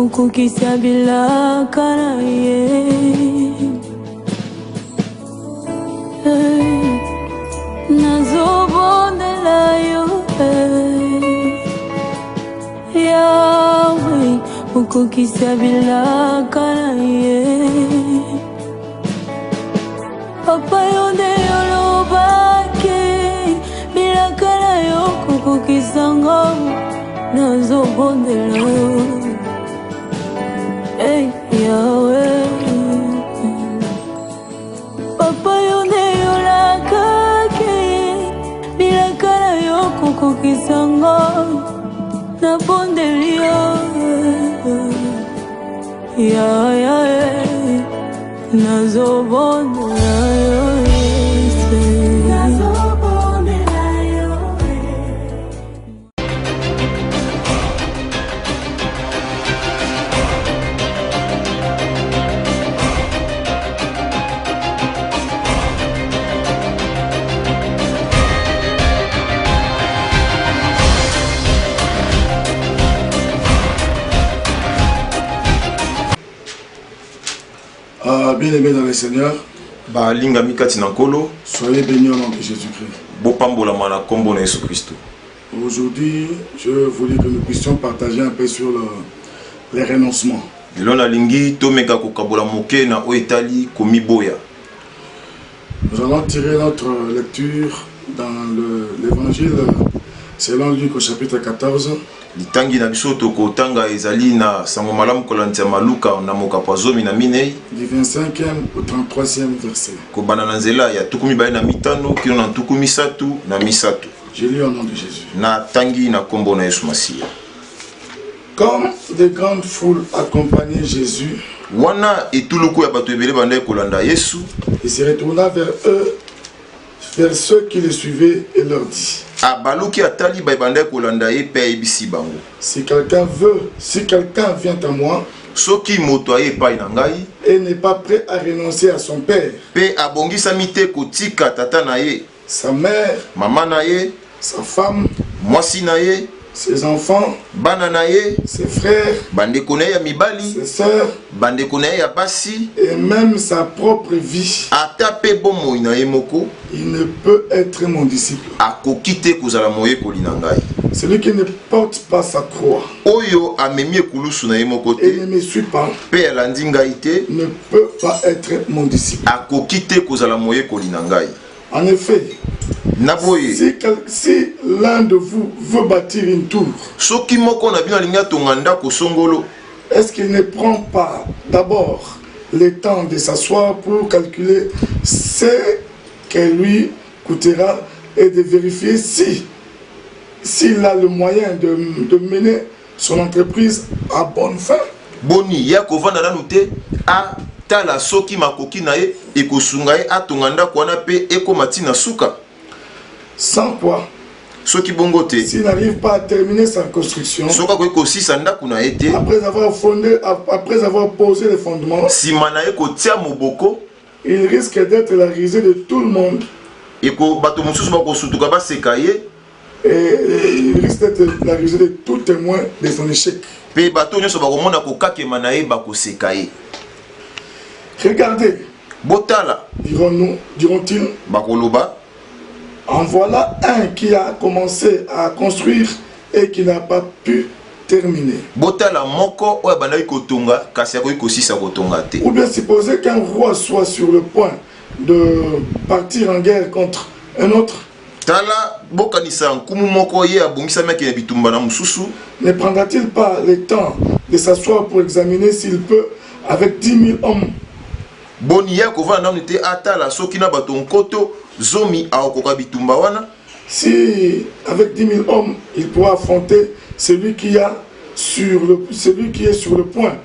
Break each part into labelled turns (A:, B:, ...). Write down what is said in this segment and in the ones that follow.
A: ukukisa bila kanaye. Nazobondela yo Yahweh, ukukisa bila kanaye. Papa yonde yolobake bila kanayo kukukisa ngam. Nazobondela yo Yahweh. Papa yonde yolakake bila kanayo kukukisa ngam. Nabondela Yahweh. Nazobondela yo
B: Bien-aimés dans le Seigneur, soyez bénis au nom de Jésus-Christ. Aujourd'hui, je voulais que nous puissions partager un peu sur les renoncements. Nous allons tirer notre lecture dans l'évangile selon Luc au chapitre 14.
C: Litangi na biso tokotanga ezali na sango malamu kolantia maluka na mokapazomi na minei
B: du 25e au 33e verset.
C: Ko banana nzela ya tukumi baye na mitano kino na tukumi satu na misatu.
B: Je lis au nom de Jésus.
C: Na tangi na kombo na Yesu Masiya.
B: Comme de grandes foules accompagnaient Jésus,
C: wana etuluku ya bato ebele banda kolanda Yesu,
B: il se retourna vers eux, vers ceux qui le suivaient et leur dit: si quelqu'un vient à moi et n'est pas prêt à renoncer à son père, sa mère, sa femme, ses enfants, ses frères, ses sœurs, et même sa propre vie, il ne peut être mon disciple. Celui qui ne porte pas sa croix et ne me suit pas ne peut pas être mon disciple. En effet, si l'un de vous veut bâtir une tour, est-ce qu'il ne prend pas d'abord le temps de s'asseoir pour calculer ce que lui coûtera et de vérifier s'il a le moyen de mener son entreprise à bonne fin?
C: Tala soki makoki na ye ekosunga ye atonganda kwana pe ekomatina suka.
B: Sans quoi,
C: soki bongote
B: s'il n'arrive pas à terminer sa construction,
C: soka ko ekosisa ndaku na ete
B: après avoir posé les fondements,
C: simana ye kotia moboko,
B: il risque d'être la risée de tout le monde.
C: Eko bato mususu bako sutuka ba sekaye,
B: et il risque d'être la risée de tout témoin de son échec.
C: Pe bato nyoso bako mona ko kakema na ye bako sekaye.
B: Regardez,
C: botala,
B: diront-ils,
C: bakoloba,
B: en voilà un qui a commencé à construire et qui n'a pas pu terminer.
C: Botala moko oya bandai kotonga kasi ya kosisa kotonga te.
B: Ou bien supposer qu'un roi soit sur le point de partir en guerre contre un autre.
C: Tala bokanisa nkumu moko ye abongisa meki na bitumba na mususu.
B: Ne prendra-t-il pas le temps de s'asseoir pour examiner s'il peut, avec 10 000 hommes,
C: boni ya kovana nite atala soki na bato nkoto zomi aokoka bitumba wana?
B: Si avec 10 000 hommes il pourra affronter celui qui est sur le point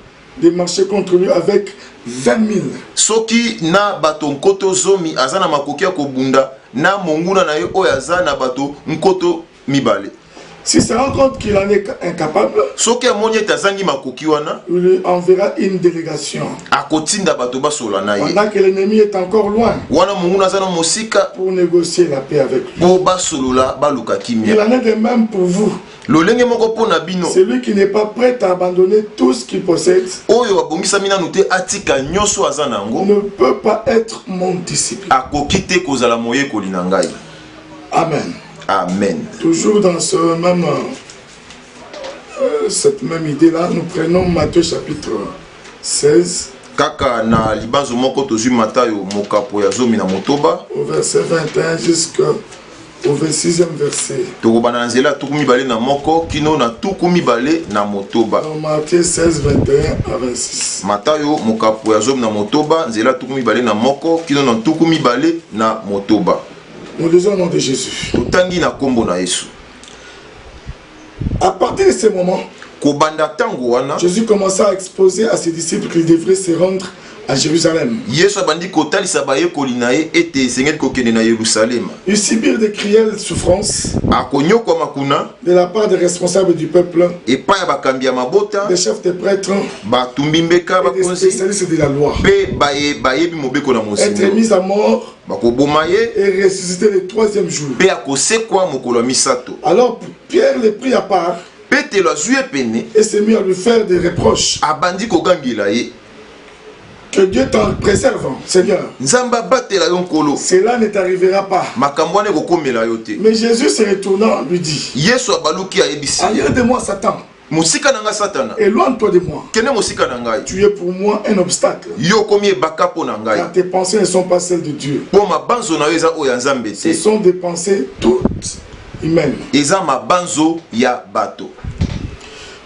B: de marcher contre lui avec 20 000.
C: Soki na bato nkoto zomi azana makoki ya kobunda na monguna na ye oyo aza na bato nkoto mibale.
B: S'il se rend compte qu'il en est incapable,
C: soki amoni ete azangi makoki wana
B: il lui enverra une délégation.
C: akotinda bato basola na ye
B: Pendant que l'ennemi est encore loin,
C: wana monguna aza na mosika
B: pour négocier la paix avec lui.
C: po basolola baluka
B: Il
C: kimia
B: en est de même pour vous.
C: lolenge moko mpo na bino
B: Celui qui n'est pas prêt à abandonner tout ce qu'il possède
C: oyo abongisami nanu te atika nyonso aza na yango
B: ne peut pas être mon disciple.
C: akoki te kozala moyekoli na ngai.
B: Amen.
C: Amen.
B: Toujours dans cette même idée-là, nous prenons Matthieu chapitre 16.
C: Kaka na libanzo moko tozwi Matayo mokapo ya zomi na motoba
B: Au verset 21 jusqu'au 26e verset.
C: tokobana na nzela tuku mibale na moko kino na tuku mibale na motoba.
B: Dans Matthieu 16, 21 à 26.
C: Matayo mokapo ya zomi na motoba nzela tuku mibale na moko kino na tuku mibale na motoba.
B: Nous lisons au nom de Jésus.
C: Totangi na kombo na Yesu.
B: À partir de ce moment,
C: Kobanda tango wana
B: Jésus commença à exposer à ses disciples qu'ils devraient se rendre à Jérusalem.
C: Yesu abandi kotalisa bayekoli na ye ete esengeli kokende na Yerusalema.
B: Ils subirent de cruelles souffrances
C: Akonyokwa makuna
B: de la part des responsables du peuple,
C: epai ya bakambi ya mabota
B: des chefs des prêtres
C: batumbi mbeka
B: et des
C: bakonzi
B: spécialistes de la loi.
C: pe bayebi mobeko na
B: Être
C: mosinga
B: mis à mort
C: bakoboma ye
B: et ressuscité le troisième jour.
C: pe akosekwa mokolo ya misato.
B: Alors Pierre les prit à part
C: Petelo azwi ye pene
B: et s'est mis à lui faire des reproches.
C: abandi kogangela ye
B: Que Dieu t'en préserve, Seigneur.
C: nzambe abatela yo nkolo
B: Cela ne t'arrivera pas.
C: makambo wana ekokomela yo te.
B: Mais Jésus se retournant lui dit,
C: Yesu abaluki ayebisi ye
B: arrière de moi Satan,
C: mosika na ngai satana
B: éloigne-toi de moi.
C: kende mosika na ngai
B: Tu es pour moi un obstacle.
C: yo okomi ebaka mpo na ngai
B: Car tes pensées ne sont pas celles de Dieu.
C: mpo mabanzo na yo eza oyo ya nzambe
B: Ce
C: te
B: sont des pensées toutes humaines.
C: eza mabanzo ya bato.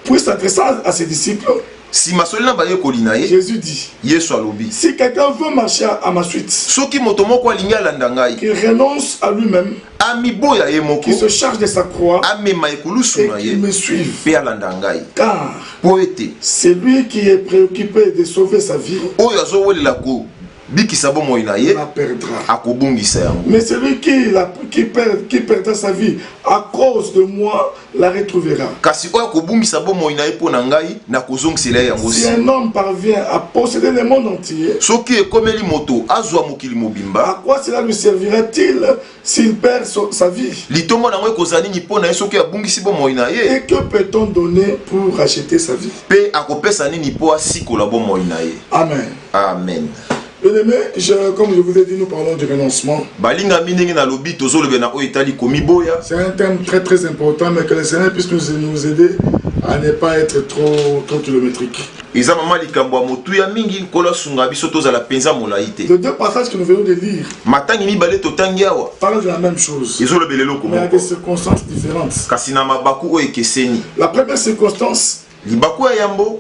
B: Puis s'adressant à ses disciples,
C: nsima soli na bayekoli na ye
B: Jésus dit,
C: Yesu alobi
B: si quelqu'un veut marcher à ma suite,
C: soki moto moko alingi alanda ngai
B: qu'il renonce à lui-même,
C: amiboya ye moko
B: qu'il se charge de sa croix
C: amema ekulusu
B: et
C: na ye
B: qu'il me suive.
C: mpe alanda ngai.
B: Car
C: Mpo ete
B: c'est lui qui est préoccupé de sauver sa vie,
C: oyo azowelela kobikisa bomoi na ye
B: la perdra.
C: akobungisa yango.
B: Mais celui qui perdra sa vie à cause de moi la retrouvera.
C: Kasi oyo akobungisa bomoi na ye mpo na ngai nakozongisela ye yango
B: Si
C: si.
B: un homme parvient à posséder le monde entier,
C: Soki ekomeli moto azwa mokili mobimba
B: à quoi cela lui servira-t-il s'il perd sa vie?
C: litombo nango ekozala nini mpo na ye soki abungisi bomoi na ye
B: Et que peut-on donner pour racheter sa vie?
C: mpe akopesa nini mpo asikola bomoi na ye.
B: Amen.
C: Amen.
B: Bien-aimé, comme je vous ai dit, nous parlons du renoncement.
C: balingami ndenge nalobi tozolobela na oyo etali komiboya.
B: C'est un thème très très important, mais que le Seigneur puisse nous aider à ne pas être trop kilométrique.
C: eza mama likambo ya motuya mingi nkolo asunga biso tozala mpenza molai te.
B: Les deux passages que nous venons de lire
C: matangi mibale totangi awa
B: parlent de la même chose,
C: ezolobela eloko
B: mais à
C: moko
B: des circonstances différentes.
C: kasi na mabaku oyo ekeseni.
B: La première circonstance,
C: libaku ya yambo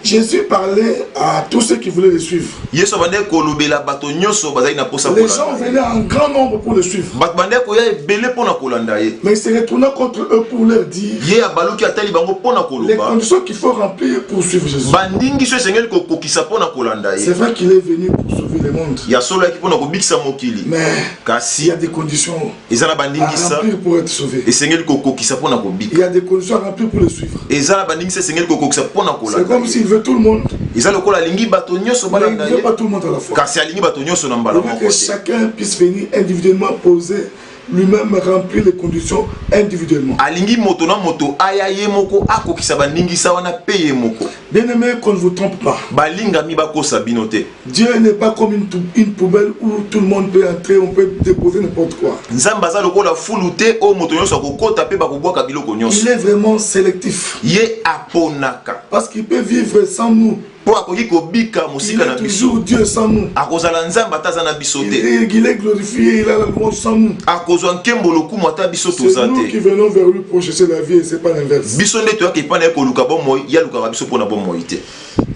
B: Jésus parlait à tous ceux qui voulaient le suivre.
C: yesu abandaki kolobela bato nyonso bazali na posa
B: Les gens
C: kolanda ye.
B: venaient en grand nombre pour le suivre.
C: bato bandaki koya ebele mpona kolanda ye.
B: Mais il se retourna contre eux pour leur dire
C: ye abaluki atali bango mpona
B: les
C: koloba
B: conditions qu'il faut remplir pour suivre Jésus.
C: bandingiso esengeli kokokisa mpona kolanda
B: C'est
C: ye.
B: vrai qu'il est venu pour sauver le monde.
C: ya solo yaki mpona kobikisa mokili
B: Mais il y
C: kasi
B: a des conditions
C: eza na
B: à
C: bandingisa
B: remplir pour être sauvé.
C: esengeli kokokisa mpona
B: Il
C: kobika.
B: y a des conditions à remplir pour le suivre.
C: eza na bandingisa esengeli kokokisa mpona
B: C'est
C: kolanda
B: comme
C: ye.
B: s'il veut tout le monde,
C: eza lokola alingi bato nyonso
B: mais il
C: balanda
B: ne veut
C: ye
B: pas tout le monde à la fois.
C: kasi alingi bato nyonso na
B: Il
C: mbala
B: veut
C: moko
B: que
C: te.
B: chacun puisse venir individuellement poser lui-même remplir les conditions individuellement.
C: alingi moto na moto aya ye moko akokisa bandingisa wana pe ye moko.
B: Bien-aimé, qu'on ne vous trompe pas.
C: balingami bakosa bino te.
B: Dieu n'est pas comme une poubelle où tout le monde peut entrer, on peut déposer n'importe quoi.
C: nzambe aza lokola fulu te oyo moto nyonso akokota mpe bakobwaka biloko
B: Il
C: nyonso.
B: est vraiment sélectif.
C: ye aponaka
B: Parce qu'il peut vivre sans nous.
C: mpo akoki kobika
B: Il
C: mosika na
B: est
C: biso.
B: toujours Dieu sans nous.
C: akozala nzambe ata aza na biso te.
B: Il est glorifié, il a la louange sans nous.
C: akozwa nkembo lokumu ata biso
B: C'est
C: toza
B: nous qui
C: te.
B: venons vers lui pour chercher la vie et c'est pas l'inverse.
C: biso nde toyaki epai na ye koluka bomoi ye alukaka biso mpo na bomoi te.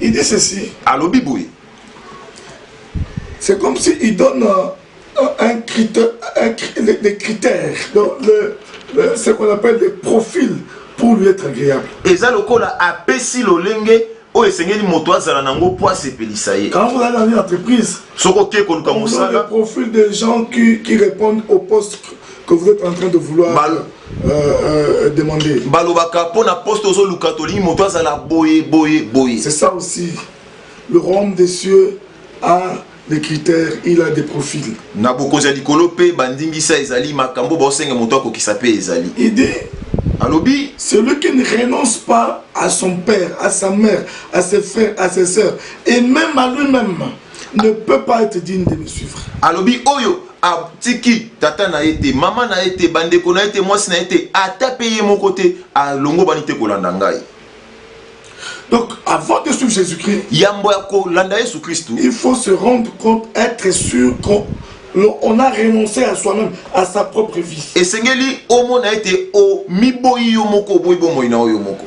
B: Il dit ceci,
C: alobi boye
B: c'est comme s'il donne des critères, donc ce qu'on appelle des profils pour lui être agréable.
C: eza lokola apesi lolenge oyo esengeli moto azala nango mpo asepelisa ye.
B: Quand vous allez dans une entreprise,
C: soki okei koluka
B: on a le
C: mosala
B: profil des gens qui répondent au poste que vous êtes en train de vouloir demander.
C: C'est
B: ça aussi. Le royaume des cieux a des critères, il a des profils. Il dit, celui qui ne renonce pas à son père, à sa mère, à ses frères, à ses sœurs, et même à lui-même, ne peut pas être digne de me suivre.
C: Alobi oyo tiki tata na été, maman na été, bandeko na été, moi na été, ata payer mon côté, à longo banite kolanda ngai.
B: Donc, avant de suivre Jésus-Christ,
C: il
B: faut se rendre compte, être sûr qu'on a renoncé à soi-même, à sa propre vie.
C: Et Seigneli, omo na été o miboyi yomoko boy bomoy na yomoko.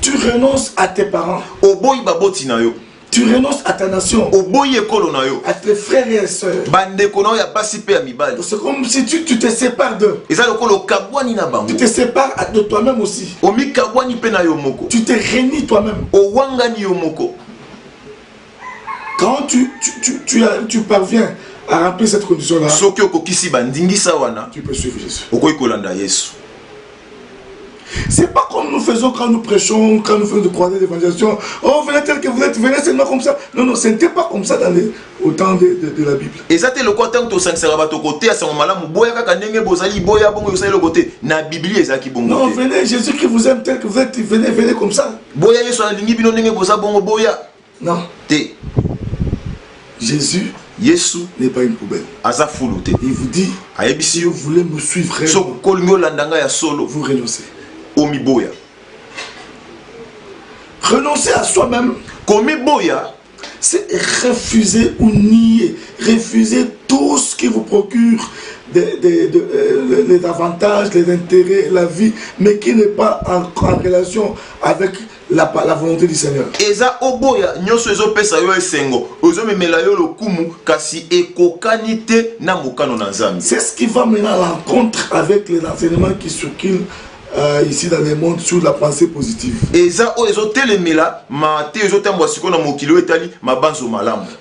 B: Tu renonces à tes parents.
C: O boy baboti na yo.
B: Tu renonces à ta nation, à tes frères et sœurs. C'est comme si tu te sépares d'eux. Tu te sépares de toi-même aussi. Tu te réunis toi-même. Quand tu parviens à remplir cette condition-là, tu peux suivre Jésus. C'est pas comme nous faisons quand nous prêchons, quand nous faisons de croisades d'évangélisation. Oh, venez tel que vous êtes, venez seulement comme ça. Non, non, ce n'était pas comme ça au temps de la Bible.
C: Et ça, c'est le côté où tu as côté à ce moment-là,
B: non, venez, Jésus-Christ vous aime tel que vous êtes, venez comme ça. Non. Jésus n'est pas une poubelle. Il vous dit, si vous voulez me suivre, vous renoncez. Renoncer à soi-même, c'est refuser ou nier, refuser tout ce qui vous procure les avantages, les intérêts, la vie, mais qui n'est pas en relation avec la volonté du Seigneur. C'est ce qui va maintenant à l'encontre avec les enseignements qui circulent ici dans le monde sur la pensée positive.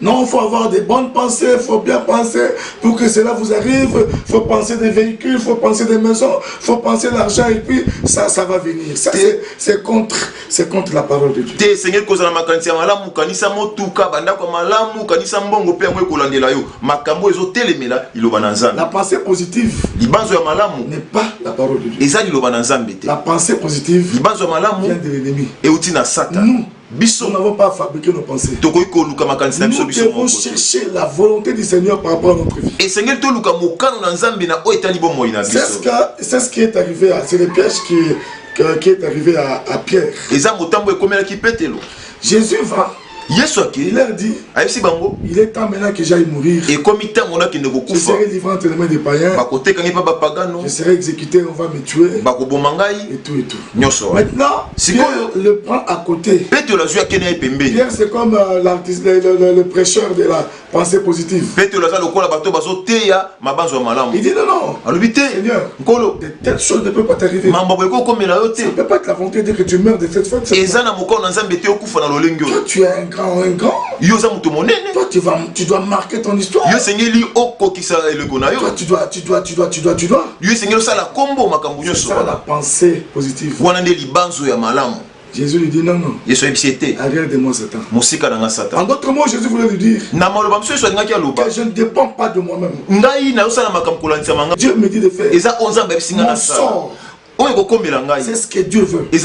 B: Non, il faut avoir des bonnes pensées, il faut bien penser pour que cela vous arrive. Il faut penser des véhicules, il faut penser des maisons, il faut penser l'argent et puis ça va venir. Ça, c'est contre la parole de Dieu. La pensée positive n'est pas la parole de Dieu. La pensée positive vient de l'ennemi. Nous n'avons pas fabriqué nos pensées. Nous devons chercher la volonté du Seigneur par rapport à notre vie. C'est ce qui est arrivé, c'est le piège qui est arrivé à Pierre. Jésus va. Il leur dit, il est temps maintenant que j'aille mourir. Je serai livré entre les mains des païens. Je serai exécuté, on va me tuer. Et tout. Maintenant, Pierre le prend à côté. Pierre, c'est comme le prêcheur de la pensée positive. Il dit non, Seigneur, de telles choses ne peuvent pas t'arriver. Ça ne peut pas être la volonté de dire que tu meurs de cette façon. Toi, tu es un grand. Toi, tu dois marquer ton histoire. Toi, tu dois. C'est ça la pensée positive. Jésus lui dit non. Arrière de moi, Satan. En d'autres mots, Jésus voulait lui dire que je ne dépends pas de moi-même. Dieu me dit de faire. Mon sort. C'est ce que Dieu veut. Si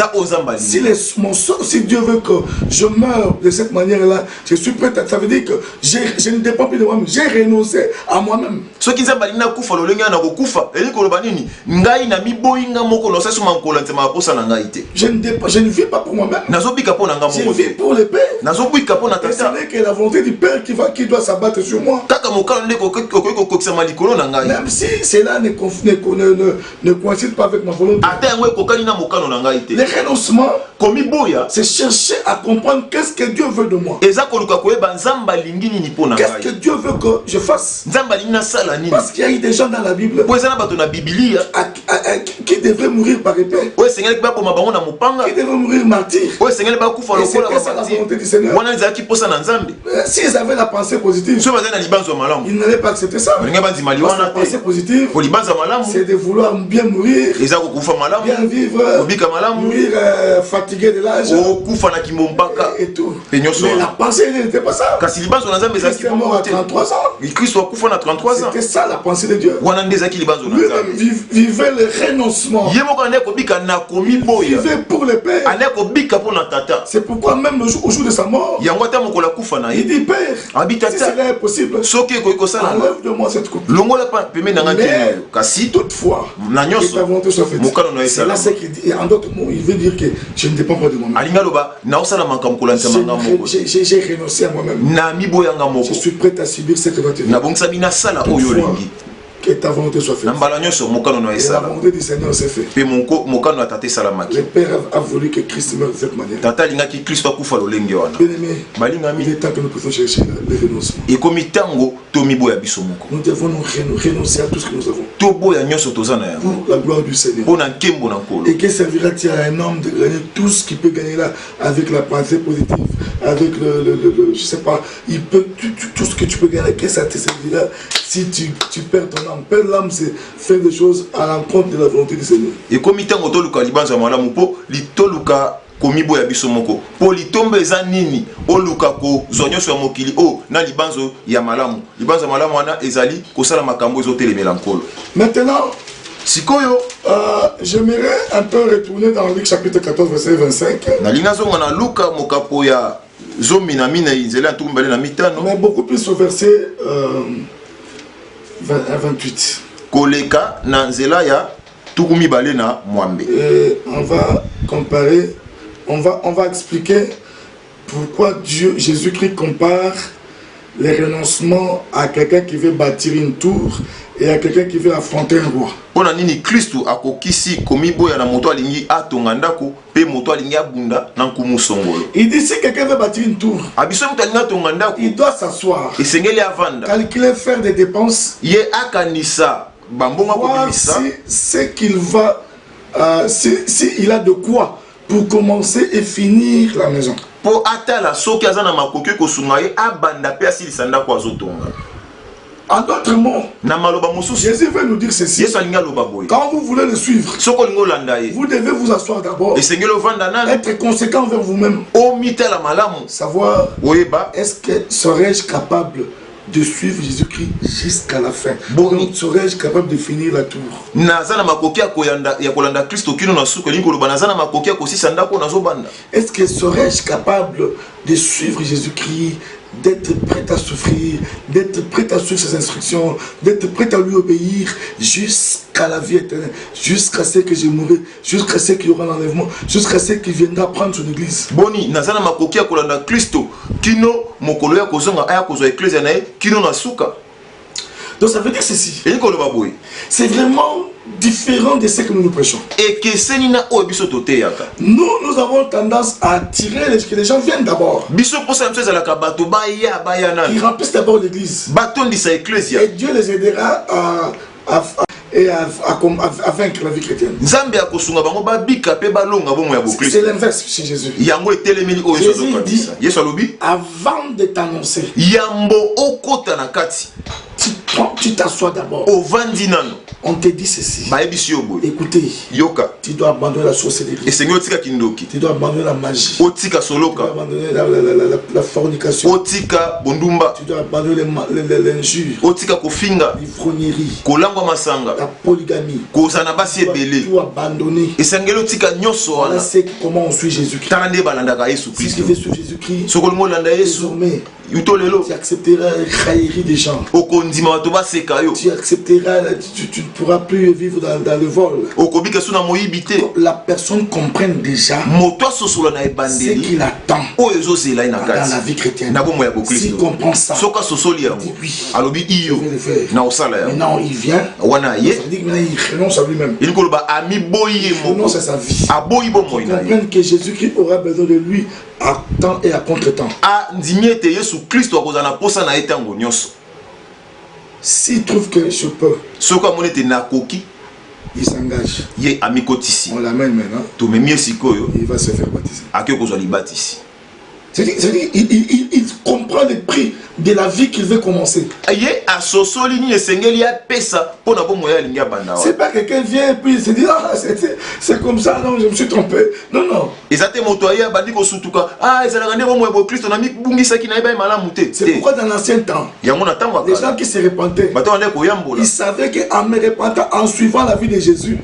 B: Dieu veut que je meure de cette manière-là, je suis prêt à... Ça veut dire que je ne dépends plus de moi-même. J'ai renoncé à moi-même. Je ne vis pas pour moi-même. Je vis pour le Père. Et c'est vrai que la volonté du Père qui doit s'abattre sur moi. Même si cela ne coïncide pas avec ma volonté.
C: ata yango ekokani na mokano na ngai te.
B: Le renoncement,
C: komi boya
B: c'est chercher à comprendre qu'est-ce que Dieu veut de moi.
C: eza koluka koyeba nzambe alingi nini mpo na
B: Qu'est-ce que
C: ngai,
B: Dieu veut que je fasse.
C: nzambe alingi nasala nini.
B: Parce qu'il y a eu des gens dans la Bible
C: Po eza na bato na bibilia
B: qui devraient mourir par épée,
C: oyo esengeli baboma bango na mopanga,
B: qui devraient mourir martyrs.
C: oyo esengeli bakufa
B: Et
C: lokola
B: c'était ça la
C: babati,
B: volonté du Seigneur.
C: wana ezalaki mposa na nzambe.
B: S'ils avaient la pensée positive,
C: so bazali na libanzo ya malamu,
B: ils n'allaient pas accepter ça.
C: balingi bandimali
B: Parce que
C: wana
B: la pensée
C: te.
B: positive,
C: Po libanzo ya malamu
B: c'est de vouloir bien mourir,
C: eza kokufa malamu,
B: bien vivre,
C: kobika malamu,
B: mourir fatigué de l'âge
C: okufa na kimombaka
B: et tout.
C: pe nyonso
B: Mais la
C: wana.
B: pensée n'était pas ça.
C: Kasi libanzo na nzambe
B: Christ
C: ezalaki
B: est mort
C: bongo
B: à
C: te.
B: 33 ans.
C: Kristo akufa na 33 ans,
B: C'était ça la pensée de Dieu.
C: wana nde ezalaki libanzo na
B: Lui-même
C: nzambe.
B: vivait le renoncement.
C: Ye moko ande kobika na komi boya,
B: Vivait pour le Père.
C: ande kobika mpo na tata.
B: C'est pourquoi même au jour de sa mort,
C: yango ata mokolo akufa na
B: il
C: ye
B: dit Père,
C: abi
B: si
C: tata,
B: cela est possible,
C: soki ekoki kosalama
B: enlève de moi cette coupe.
C: longola pembeni na ngai
B: Mais
C: te. Kasi
B: toutefois,
C: na
B: que ta
C: nyonso
B: volonté soit faite.
C: mokano na ye
B: C'est là
C: esalama.
B: ce qu'il dit. Et en d'autres mots, il veut dire que je ne dépends pas de moi-même.
C: alingi aloba naosalamaka mokolanzama nga moko,
B: J'ai renoncé à moi-même.
C: na miboyanga
B: Je
C: moko,
B: suis prêt à subir ce que va te dire.
C: nabongisami nasala oyo
B: Toutefois,
C: olingi.
B: que ta volonté soit faite.
C: Na mbala nyonso mokano na ye
B: Et la
C: esala,
B: volonté du Seigneur s'est faite.
C: mpe mokano ya tata esalamaki.
B: Le Père a voulu que Christ meure de cette manière.
C: tata alingaki kristo akufa lolenge wana.
B: Bien-aimés, il
C: balingami
B: est temps que nous puissions chercher le renoncement.
C: ekomi ntango tomiboya biso moko,
B: Nous devons nous renoncer à tout ce que nous avons
C: toboya nyonso toza na yango
B: pour la gloire du Seigneur.
C: mpo na nkembo na nkolo.
B: Et que servira-t-il à un homme de gagner tout ce qu'il peut gagner là avec la pensée positive, avec je sais pas, il peut tout ce que tu peux gagner, que ça te servira si tu perds ton âme. Perdre l'âme, c'est faire des choses à l'encontre de la volonté du Seigneur.
C: ekomi ntango toluka libanzo ya malamu mpo litoluka komiboya biso moko, mpo litomba eza nini oluka kozwa nyonso ya mokili o na libanzo ya malamu. Libanzo ya malamu wana ezali kosala makambo ezotelemela nkolo.
B: Maintenant,
C: sikoyo
B: j'aimerais un peu retourner dans Luc chapitre 14 verset 25.
C: nalingi nazonga na luka mokapo ya 14 nzela ya 25
B: Mais beaucoup plus au verset 28.
C: koleka na nzela ya 12 na mwambe.
B: Et on va comparer, on va expliquer pourquoi Jésus-Christ compare les renoncements à quelqu'un qui veut bâtir une tour et à quelqu'un qui veut affronter un roi.
C: Pona nini Kristo akokisi komiboya na moto alingi atonga ndako pe moto alingi abunda na nkumu songolo.
B: Il dit si quelqu'un veut bâtir une tour,
C: abiso moto alingi atonga ndako
B: il doit s'asseoir,
C: esengeli avanda,
B: calculer, faire des dépenses,
C: ye akanisa bambonga
B: voir
C: kobimisa
B: si qu'il va, si il a de quoi pour commencer et finir la maison.
C: po atala soki aza na makoki kosunga ye abanda pe asilisa ndako azotonga.
B: En d'autres mots,
C: na maloba mosusu
B: Jésus veut nous dire ceci.
C: Yesu alingi aloba boye,
B: Quand vous voulez le suivre,
C: soko olingi olanda ye
B: vous devez vous asseoir d'abord,
C: esengeli ovanda nani
B: être conséquent envers vous-même,
C: omitala malamu
B: savoir
C: oyeba
B: est-ce que serais-je capable de suivre Jésus-Christ jusqu'à la fin.
C: Boni.
B: Serais-je capable de finir la tour?
C: naza na makoki ya kolanda Kristo kino na suko elingi koloba naza na makoki ya kosisa ndako nazobanda.
B: Est-ce que serais-je capable de suivre Jésus-Christ, d'être prêt à souffrir, d'être prêt à suivre ses instructions, d'être prêt à lui obéir jusqu'à la vie éternelle, jusqu'à ce que je mourrai, jusqu'à ce qu'il y aura l'enlèvement, jusqu'à ce qu'il viendra prendre son église?
C: Boni naza na makoki ya kolanda Kristo kino mokolo ya kozonga aya kozwa eklezia na ye kino na suka.
B: Donc ça veut dire ceci.
C: elingi koloba boye
B: C'est vraiment différent de ce que nous nous prêchons.
C: ekeseni na oyo biso toteyaka.
B: Nous avons tendance à attirer que les gens viennent d'abord.
C: biso mposa na biso ezalaka bato baya
B: Ils
C: nani
B: remplissent d'abord l'église.
C: batondisa eklezia,
B: Et Dieu les aidera à vaincre la vie chrétienne.
C: nzambe akosunga bango babika pe balonga bomo ya
B: C'est
C: bokristo.
B: l'inverse chez Jésus.
C: yango etelemeli oyo Yesu
B: Jésus
C: azokanisa.
B: dit-
C: Yesu alobi
B: Avant de t'annoncer,
C: yambo okota na kati
B: tu t'assois d'abord.
C: ovandi nano
B: On te dit ceci.
C: bayebisi yo boye
B: Écoutez,
C: yoka
B: tu dois abandonner la sorcellerie.
C: esengi otika kindoki,
B: Tu dois abandonner la magie.
C: otika
B: Tu dois
C: soloka,
B: abandonner la fornication.
C: otika bondumba,
B: Tu dois abandonner l'injure,
C: otika kofinga,
B: l'ivrognerie,
C: kolangwa masanga,
B: la polygamie.
C: kozala na basi
B: Tu dois
C: ebele.
B: tout abandonner.
C: esengeli otika nyonso
B: Voilà
C: wana.
B: c'est comment on suit Jésus-Christ.
C: tala nde balandaka yesu
B: Si tu
C: kristo.
B: veux suivre Jésus-Christ,
C: soki olingi olanda yesu
B: désormais,
C: yuto lelo
B: tu accepteras la raillerie des gens.
C: okondima bato baseka yo,
B: Tu accepteras, tu ne pourra plus vivre dans le vol. La personne comprend déjà ce qu'il attend dans la vie chrétienne. S'il comprend ça, il dit oui, je vais le faire. Maintenant il vient, ça dit que il renonce à lui-même. Il renonce à sa vie. Il comprend que Jésus-Christ aura besoin de lui à temps et à contre-temps. S'il trouve que je peux, il s'engage. On l'amène maintenant. Il va se faire baptiser. C'est-à-dire, il comprend le prix de la vie qu'il veut commencer. C'est pas quelqu'un vient et puis il se dit ah c'est comme ça, non, je me suis trompé. Non, non. C'est pourquoi dans l'ancien temps, les gens qui se repentaient, ils savaient qu'en me repentant, en suivant la vie de Jésus,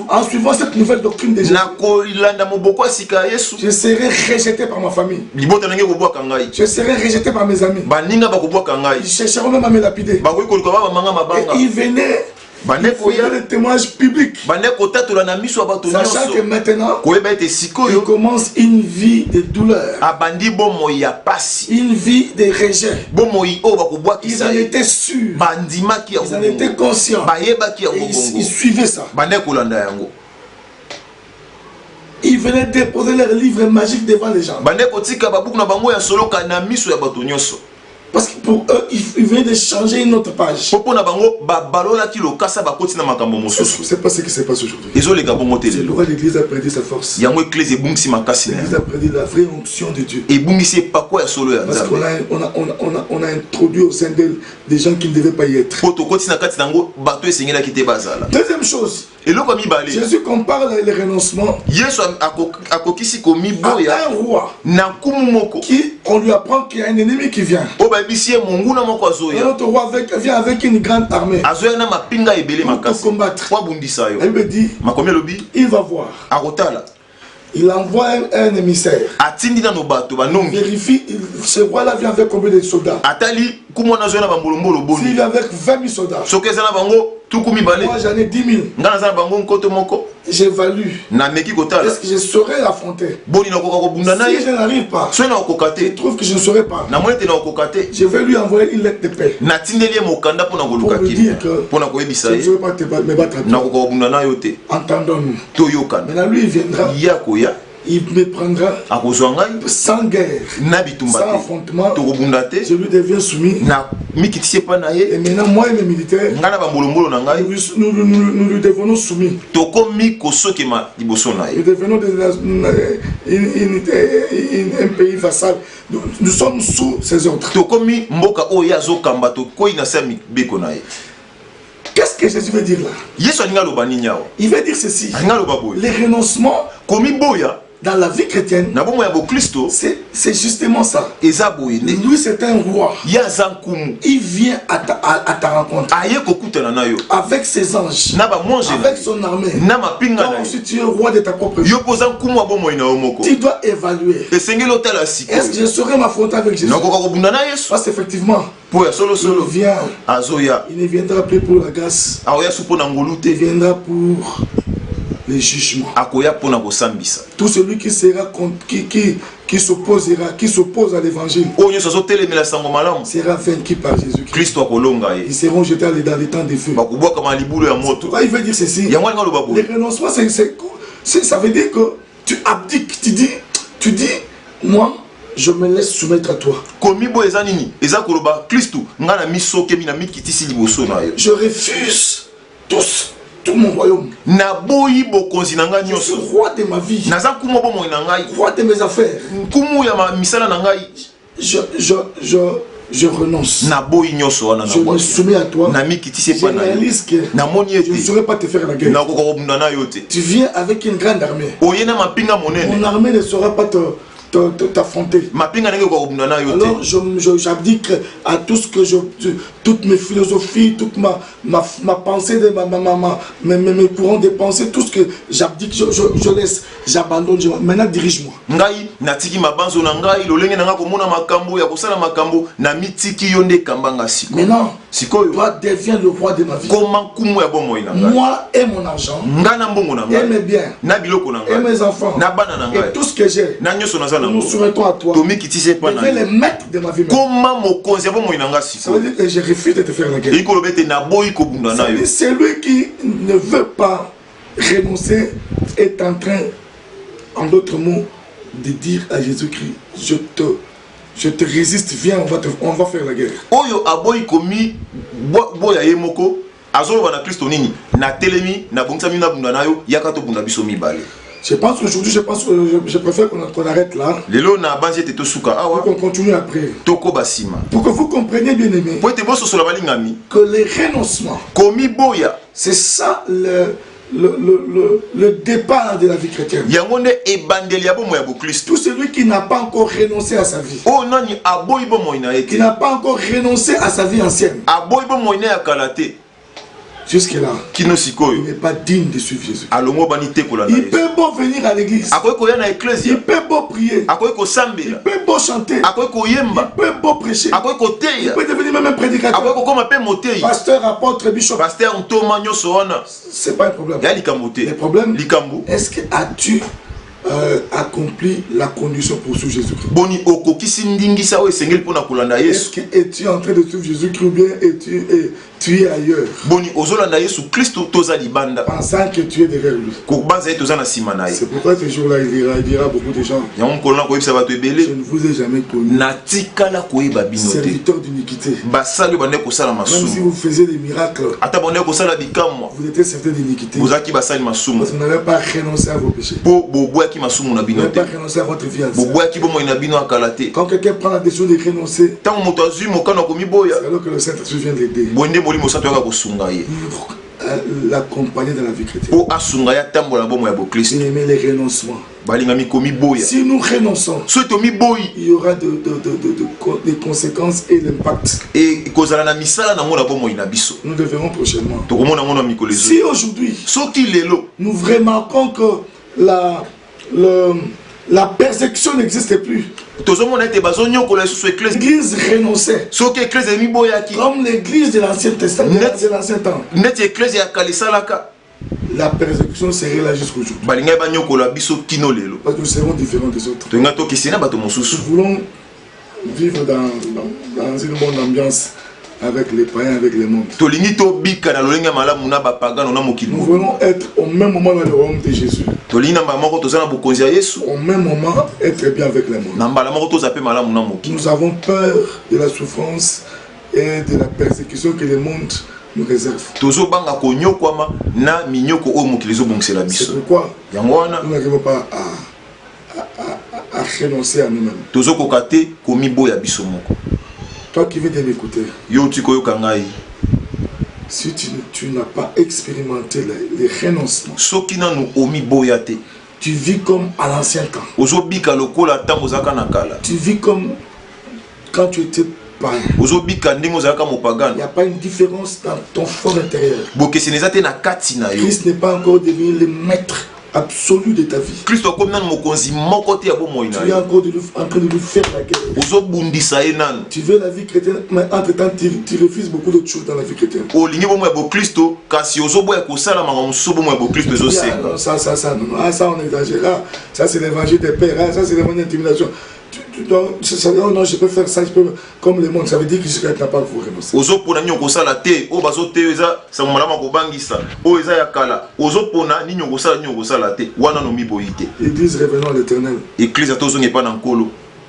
B: en suivant cette nouvelle doctrine de Jésus, je serai rejeté par ma famille. Je serai rejeté par mes amis. Ils chercheront même à me lapider. Et ils venaient le témoignage public. Sachant que maintenant, il commence une vie de douleur. Une vie de rejet. Ils en étaient sûrs. Ils en étaient conscients. Ils suivaient ça. Ils venaient déposer leurs livres magiques devant les gens. Parce que pour eux, ils venaient de changer une autre page. C'est pas ce qui se passe aujourd'hui. C'est pourquoi l'Église a perdu sa force. L'Église a perdu la vraie onction de Dieu. Parce qu'on a introduit au sein d'elle des gens qui ne devaient pas y être. Deuxième chose, Jésus compare les renoncements à un roi qui, on lui apprend qu'il y a un ennemi qui vient. Notre roi vient avec une grande armée pour combattre. Elle me dit, il va voir. Il envoie un émissaire. Il vérifie, ce roi-là vient avec combien de soldats? S'il vient avec 20 000 soldats, moi j'en ai 10 000. J'évalue. Est-ce que je saurais l'affronter? Si je n'arrive pas, je trouve que je ne saurais pas, je vais lui envoyer une lettre de paix pour lui dire que je ne saurais pas me battre avec toi. Entendons-nous. Maintenant lui il viendra, il me prendra sans guerre, sans affrontement. Je lui deviens soumis. Et maintenant, moi et mes militaires, nous lui devenons soumis. Nous devenons un pays vassal. Nous sommes sous ses ordres. Qu'est-ce que Jésus veut dire là? Il veut dire ceci. Les renoncements dans la vie chrétienne, c'est justement ça. Lui, c'est un roi. Il vient à ta rencontre avec ses anges, avec son armée. Toi aussi, tu es roi de ta propre vie. Tu dois évaluer. Est-ce que je saurais m'affronter avec Jésus? Parce qu'effectivement, il vient. Il ne viendra plus pour la grâce. Il viendra pour les jugements. Tout celui qui sera qui s'oppose à l'évangile sera vaincu par Jésus-Christ. Ils seront jetés dans les temps des feux. Il veut dire ceci. Les renoncements, ça veut dire que tu abdiques. Tu dis, moi, je me laisse soumettre à toi. Je refuse tout mon royaume. Je suis roi de ma vie. Roi de mes affaires. Je renonce. Je me soumets à toi. Je réalise que je ne saurais pas te faire la guerre. Tu viens avec une grande armée. Mon armée ne saura pas t'affronter. Alors j'abdique à tout ce que toutes mes philosophies, toute ma pensée, mes courants de pensée, tout ce que j'abdique, je laisse, j'abandonne. Maintenant dirige-moi.
C: ngai natiki mabanzo na ngai lolenge na nga komona makambo ya kosala makambo na mitiki yo nde kambanga siko.
B: Maintenant,
C: sikoyo
B: toi deviens le roi de ma vie.
C: Comment kumu ya bomoi na ngai.
B: Moi et mon argent.
C: Nga na mbongo na ngai.
B: Et mes biens.
C: Na biloko na ngai.
B: Et mes enfants.
C: Na bana na ngai.
B: Et tout ce que j'ai.
C: Na nyoso na za na
B: nous soumettons à toi.
C: Tomi kitise pa na.
B: Deviens les maîtres de ma vie.
C: Comment mokonzi ya bomoi na ngai siko.
B: Ça veut dire que je refuse de te faire la guerre.
C: Iko lobete na boyi ko bunda na yo.
B: C'est lui qui ne veut pas renoncer est en train, en d'autres mots, de dire à Jésus-Christ, je te résiste, viens, on va faire la guerre.
C: Oyo aboyi komi boya yemoko azolo bana Kristo nini na telemi na bongisa mina bunda nayo yakato bunda biso mibale.
B: Je pense qu'aujourd'hui, je préfère qu'on arrête là.
C: Lelo na banzi te tosuka awa.
B: Pour qu'on continue après.
C: Toko basima.
B: Pour que vous compreniez bien aimé.
C: Pour te bosso sur la balingami.
B: Que les renoncements.
C: Komi boya.
B: C'est ça le départ de la vie chrétienne.
C: Yangonde ebandeli ya bomo ya bo Christ.
B: Tout celui qui n'a pas encore renoncé à sa vie.
C: Oh nani aboyi bomo ina ete.
B: Qui n'a pas encore renoncé à sa vie ancienne.
C: Aboyi bomo ina ya kalate.
B: Jusque-là,
C: il
B: n'est pas digne de suivre Jésus.
C: Il
B: peut beau venir à l'église. Il peut beau prier. Il peut beau chanter. Il peut beau prêcher. Il peut devenir même un prédicateur. Pasteur, apôtre, bishop. C'est pas un problème. Le problème, est-ce que as-tu accompli la condition pour suivre Jésus-Christ? Est-ce que es-tu en train de suivre Jésus-Christ ou bien tu es ailleurs? Pensant que tu es derrière lui. C'est pourquoi ce jour-là il dira beaucoup de gens, je ne vous ai jamais connu, serviteur d'iniquité. Même si vous faisiez des miracles, vous étiez serviteur d'iniquité. Parce que vous n'avez pas renoncé à vos péchés. Vous n'avez pas renoncé à votre vie ancienne. Quand quelqu'un prend la décision de renoncer, c'est alors que le Saint-Esprit vient l'aider. L'accompagner dans la vie chrétienne. Il aimait les renoncements. Si nous renonçons, il y aura des conséquences et l'impact. Nous le verrons prochainement. Si aujourd'hui nous remarquons que la persécution n'existe plus, l'église renonçait, comme l'église de l'Ancien Testament, de l'Ancien temps, la persécution serait là jusqu'aujourd'hui. Parce que nous serons différents des autres. Nous voulons vivre dans une bonne ambiance avec les païens, avec les mondes. Nous voulons être au même moment dans le royaume de Jésus. Au même moment, être bien avec les mondes. Nous avons peur de la souffrance et de la persécution que le monde nous réserve. C'est pourquoi nous n'arrivons pas à renoncer à nous-mêmes. Toi qui veux m'écouter, si tu n'as pas expérimenté les renoncements, tu vis comme à l'ancien temps. Tu vis comme quand tu étais païen. Il n'y a pas une différence dans ton fort intérieur. Christ n'est pas encore devenu le maître absolu de ta vie. Tu es encore en train de lui faire la guerre. Tu veux la vie chrétienne, mais entre-temps, tu refuses beaucoup d'autres choses dans la vie chrétienne. Ça on exagère. Ça c'est l'évangile des pères. Ça c'est l'évangile d'intimidation. Non, je peux faire ça, je peux comme le monde, ça veut dire que je ne suis pas capable de vous renoncer. Église, revenons à l'Éternel.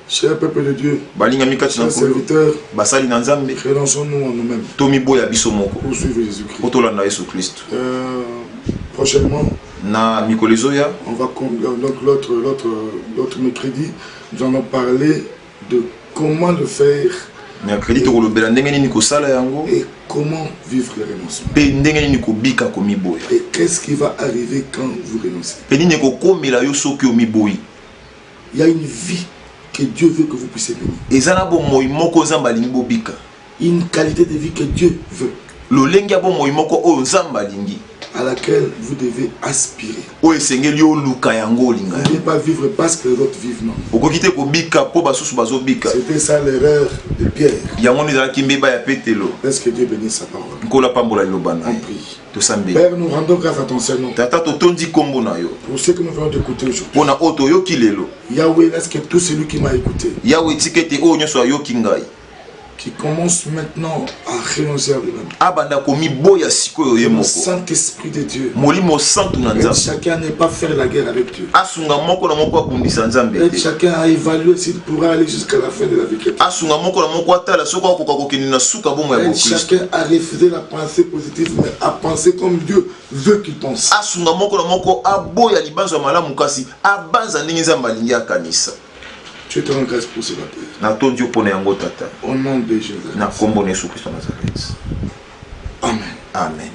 B: Cher peuple de Dieu, chers serviteurs, renonçons-nous en nous-mêmes pour suivre Jésus-Christ. Prochainement, on va donc l'autre mercredi, nous allons parler de comment le faire et comment vivre le renoncement. Et qu'est-ce qui va arriver quand vous renoncez. Il y a une vie que Dieu veut que vous puissiez mener. Une qualité de vie que Dieu veut. à laquelle vous devez aspirer.
C: O esengeli o luka yango linga.
B: Ne pas vivre parce que les autres vivent, non.
C: Okokite ko bika po basusu bazo bika.
B: C'était ça l'erreur de Pierre.
C: Yango nizala kimbeba ya petelo.
B: Est-ce que Dieu bénisse sa parole?
C: Nkola pambola lobana.
B: On prie.
C: To sambi.
B: Père, nous rendons grâce à ton Seigneur.
C: Tata to tondi kombo na yo.
B: Pour ce que nous venons d'écouter aujourd'hui.
C: Pona oto yo kilelo.
B: Yahweh, est-ce que tout celui qui m'a écouté,
C: Yahweh tikete o nyoso yo kingai.
B: qui commence maintenant à renoncer à lui-même,
C: Abanda komi boya sikoyo ye
B: le
C: moko.
B: Saint-Esprit de Dieu,
C: Molimo santu na
B: aide
C: nzambe.
B: chacun à ne pas faire la guerre avec Dieu.
C: Asunga moko na moko akundisa nzambe
B: Aide
C: te.
B: chacun à évaluer s'il pourra aller jusqu'à la fin de la vie chrétienne.
C: Asunga moko na moko atala soko akoka kokende na suka bomo ya
B: Aide
C: Christ.
B: chacun à refuser la pensée positive, mais à penser comme Dieu veut qu'il pense.
C: Asunga moko na moko aboya libanzo ya malamu kasi abanza ndenge nzambe alingi akanisa.
B: Je te rends grâce pour cela, Père.
C: Na tondi opona yango tata.
B: Au nom de Jésus.
C: Na kombo na Yesu Kristo Nazareth.
B: Amen.
C: Amen.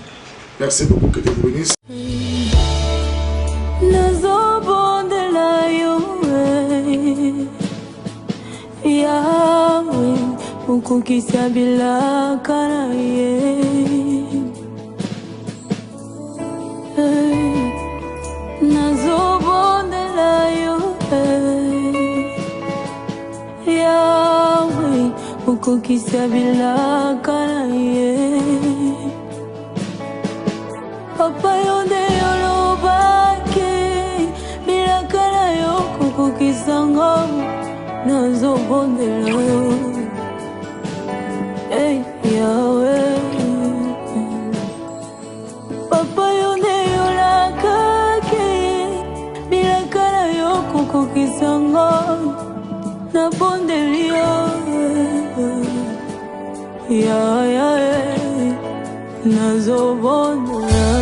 B: Merci beaucoup, que Dieu vous bénisse.
A: nazobondela yo Yahweh okokisa bilaka na ye nazobondela yo Yahweh okokisa bilaka na ye Papa yo nde yolobaki bilaka na yo kokokisanga nazobondela yo Hey Yahweh Papa yo nde yolakaki bilaka na yo kokokisanga nabondeli yo Yahweh nazobondela